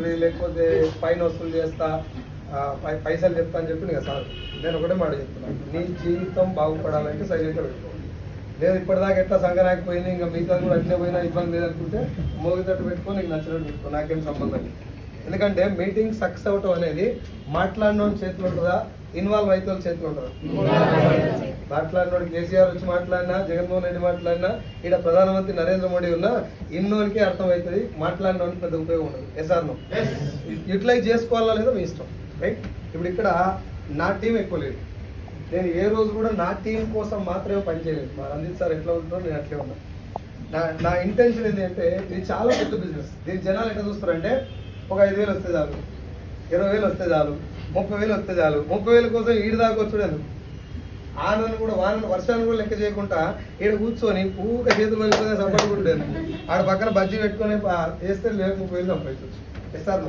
చేసుకోండి, లేకపోతే ఫైన్ వసూలు చేస్తా, పైసలు చెప్తా అని చెప్పింది కదా సార్. నేను ఒకటే మాట చెప్తున్నాను, నీ జీవితం బాగుపడాలంటే సైలెంట్గా పెట్టుకోండి. లేదు ఇప్పటిదాకా ఎట్లా సంగనాకపోయింది, ఇంకా మిగతా కూడా అట్లే పోయినా ఇబ్బంది లేదనుకుంటే మోగితట్టు పెట్టుకొని నీకు నచ్చినట్టు పెట్టుకో, నాకేం సంబంధం లేదు. ఎందుకంటే మీటింగ్ సక్సెస్ అవటం అనేది మాట్లాడిన చేతిలో ఉంటుందా, ఇన్వాల్వ్ అయితే వాళ్ళ చేతిలో ఉంటుందా? మాట్లాడినోడు కేసీఆర్ వచ్చి మాట్లాడినా, జగన్మోహన్ రెడ్డి మాట్లాడినా, ఇక్కడ ప్రధానమంత్రి నరేంద్ర మోడీ ఉన్నా ఇన్నోనికే అర్థమవుతుంది, మాట్లాడినోనికి పెద్ద ఉపయోగం ఉండదు. ఎస్ఆర్ నో యూటిలైజ్ చేసుకోవాలా లేదో మీ ఇష్టం, రైట్? ఇప్పుడు ఇక్కడ నా టీం ఎక్కువ లేదు, నేను ఏ రోజు కూడా నా టీం కోసం మాత్రమే పనిచేయలేదు. మా రంజిత్ సార్ ఎట్లా ఉంటుందో నేను అట్లే ఉన్నా. నా ఇంటెన్షన్ ఏంటంటే ఇది చాలా పెద్ద బిజినెస్. దీని జనాలు ఎట్లా చూస్తారంటే ఒక 5,000 వస్తే చాలు, 20,000 వస్తే చాలు, 30,000 వస్తే చాలు. 30,000 కోసం ఈడు దాకా వచ్చుడేందుకు? ఆనను కూడా వర్షాన్ని కూడా లెక్క చేయకుండా ఈడ కూర్చొని ఊక చేతులు వెళ్ళిపోతే సంపడుకుంటాను. ఆడ పక్కన బజ్జీ పెట్టుకొని వేస్తే లేదు 30,000 సంపాదించవచ్చు. ఎస్ఆర్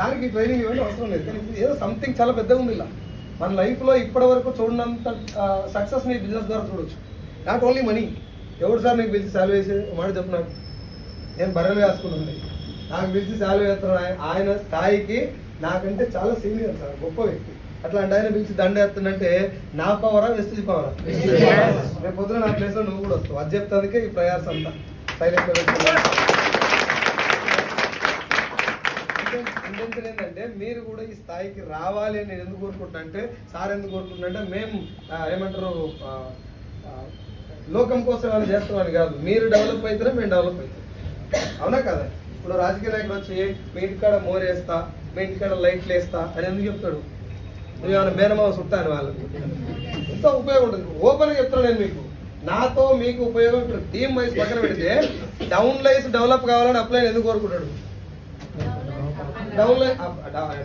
దానికి ట్రైనింగ్ ఇవ్వండి అవసరం లేదు. కానీ ఏదో సంథింగ్ చాలా పెద్దగా ఉంది. ఇలా మన లైఫ్లో ఇప్పటి వరకు చూడనంత సక్సెస్ నీ బిజినెస్ ద్వారా చూడొచ్చు. Not only money. ఎవరు సార్ నీకు పిలిచి సాల్వ్ వేసే మాట చెప్పు. నాకు నేను బర్రెలు వేసుకున్నాను, నాకు పిలిచి సాల్వ్ వేస్తున్నాను. ఆయన స్థాయికి నాకంటే చాలా సీనియర్ సార్, గొప్ప వ్యక్తి. అట్లాంటి ఆయన పిలిచి దండ వేస్తుందంటే నా పవరా వెస్టేజ్ పవరా? రేపు పొద్దున నా ప్లేస్లో నువ్వు కూడా వస్తావు. అది చెప్తానికే ఈ ప్రయాసం అంతా. ఇంటెన్షన్ ఏంటంటే మీరు కూడా ఈ స్థాయికి రావాలి అని నేను ఎందుకు కోరుకుంటున్నా అంటే, సార్ ఎందుకు కోరుకుంటున్నా అంటే, మేము ఏమంటారు లోకం కోసం వాళ్ళు చేస్తామని కాదు, మీరు డెవలప్ అయితేనే మేము డెవలప్ అవుతాం. అవునా కదా? ఇప్పుడు రాజకీయ నాయకుడు వచ్చి మీ ఇంటికాడ మోరేస్తా, మీ ఇంటికాడ లైట్లు వేస్తా అని ఎందుకు చెప్తాడు? నువ్వు ఏమైనా బేనమావ చుట్టాను వాళ్ళకి ఎంతో ఉపయోగం ఉంటుంది. ఓపెన్గా చెప్తాను నేను మీకు, నాతో మీకు ఉపయోగం. ఇప్పుడు టీమ్ వైజ్ పక్కన పెడితే డౌన్ లైన్స్ డెవలప్ కావాలని అప్లైన్ ఎందుకు కోరుకుంటాడు?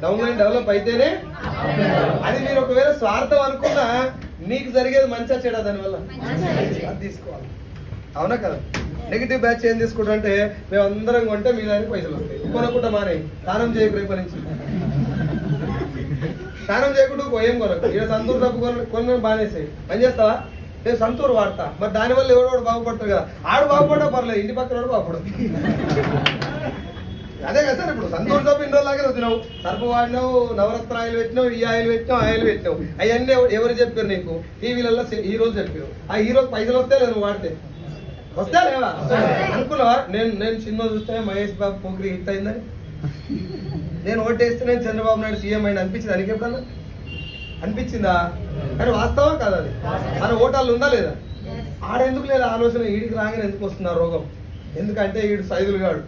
డౌన్ లైన్ డెవలప్ అయితేనే. అది మీరు ఒకవేళ స్వార్థం అనుకున్నా మీకు జరిగేది మంచిగా చెడా దానివల్ల అది తీసుకోవాలి. అవునా కదా? నెగిటివ్ బ్యాచ్ ఏం తీసుకుంటారంటే మేమందరం కొంటే మీ దానికి పైసలు వస్తాయి, కొనకుండా మానే స్నానం చేయకు, రేపు నుంచి స్నానం చేయకుండా ఏం కొనకు. ఇక్కడ సంతూర్ సబ్బు కొన బానేసాయి పని చేస్తావా? నేను సంతూర్ వాడతా, మరి దానివల్ల ఎవడో బాగుపడతాడు కదా. ఆడు బాగుపడ్డా పర్లేదు, ఇంటి పక్కన వాడు బాగుపడదు. అదే కదా సార్. ఇప్పుడు సంతూర్ సబ్బు ఇన్ని రోజులాగే వదినావు, సర్పు వాడినావు, నవరత్న ఆయిల్ పెట్టినావు, ఈ ఆయిల్ పెట్టినావు, ఆయిల్ పెట్టినావు. అవన్నీ ఎవరు చెప్పారు నీకు? టీవీలలో హీరోలు చెప్పారు. ఆ హీరోకి పైసలు వస్తే నువ్వు వాడితే వస్తా లేవా అనుకున్నావా? నేను సినిమా చూస్తే మహేష్ బాబు పోగ్రి హిట్ అయిందని, నేను ఓటేస్తే నేను చంద్రబాబు నాయుడు సీఎం అయిన అనిపించింది. దానికి ఎప్పుడన్నా అనిపించిందా? కానీ వాస్తవం కాదు అది. మన ఓటాలు ఉందా లేదా? ఆడెందుకు లేదా ఆలోచన? ఈడికి రాగానే ఎందుకు వస్తున్నా రోగం? ఎందుకంటే ఈడు సైదులు కాడు.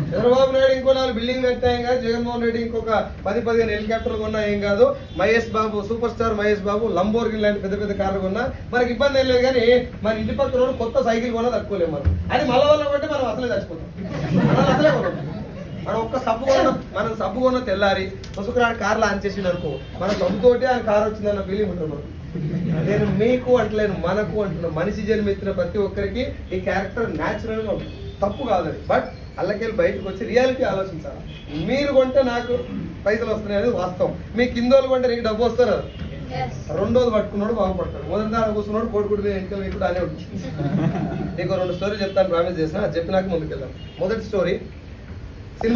చంద్రబాబు నాయుడు ఇంకో 4 బిల్డింగ్ కట్టా ఏం కాదు, జగన్మోహన్ రెడ్డి ఇంకొక 10-15 హెలికాప్టర్లు కొన్నా ఏం కాదు, Mahesh Babu super star Mahesh Babu Lamborghini లాంటి పెద్ద పెద్ద కార్లు కొన్నా మనకి ఇబ్బంది ఏం లేదు. కానీ మన ఇంటి పక్కన కొత్త సైకిల్ కొన్నా తక్కువలేము మనం. అది మళ్ళా వల్ల కొంటే మనం అసలే చచ్చిపోతాం. మనం అసలే కొన్నాం. మనం ఒక్క సబ్బు కొన్న తెల్లారి ముసుకురాడు కార్లు ఆన్ చేసింది అనుకో, మన సబ్బుతోటి ఆయన కారు వచ్చిందన్న ఫీలింగ్ ఉంటుంది మనకు. నేను మీకు అంటలేను, మనకు అంటున్నా. మనిషి జన్మెత్తిన ప్రతి ఒక్కరికి ఈ క్యారెక్టర్ న్యాచురల్గా ఉంటుంది, తప్పు కాదని. బట్ అల్లకెళ్ళి బయటకు వచ్చి రియాలిటీ ఆలోచించాలి. మీరు కొంటే నాకు పైసలు వస్తున్నాయి అనేది వాస్తవం. మీ కిందోళ్ళు కొంటే నీకు డబ్బు వస్తారు. రెండోది పట్టుకున్నాడు బాగుపడతాడు, మొదటి దాని కూర్చున్నాడు కోడిగుడి ఎన్నికలు మీకు అనే ఉంటుంది. నీకు 2 స్టోరీ చెప్తాను, ప్రామిస్ చేసిన. అది చెప్పినాక ముందుకెళ్దాం. మొదటి స్టోరీ,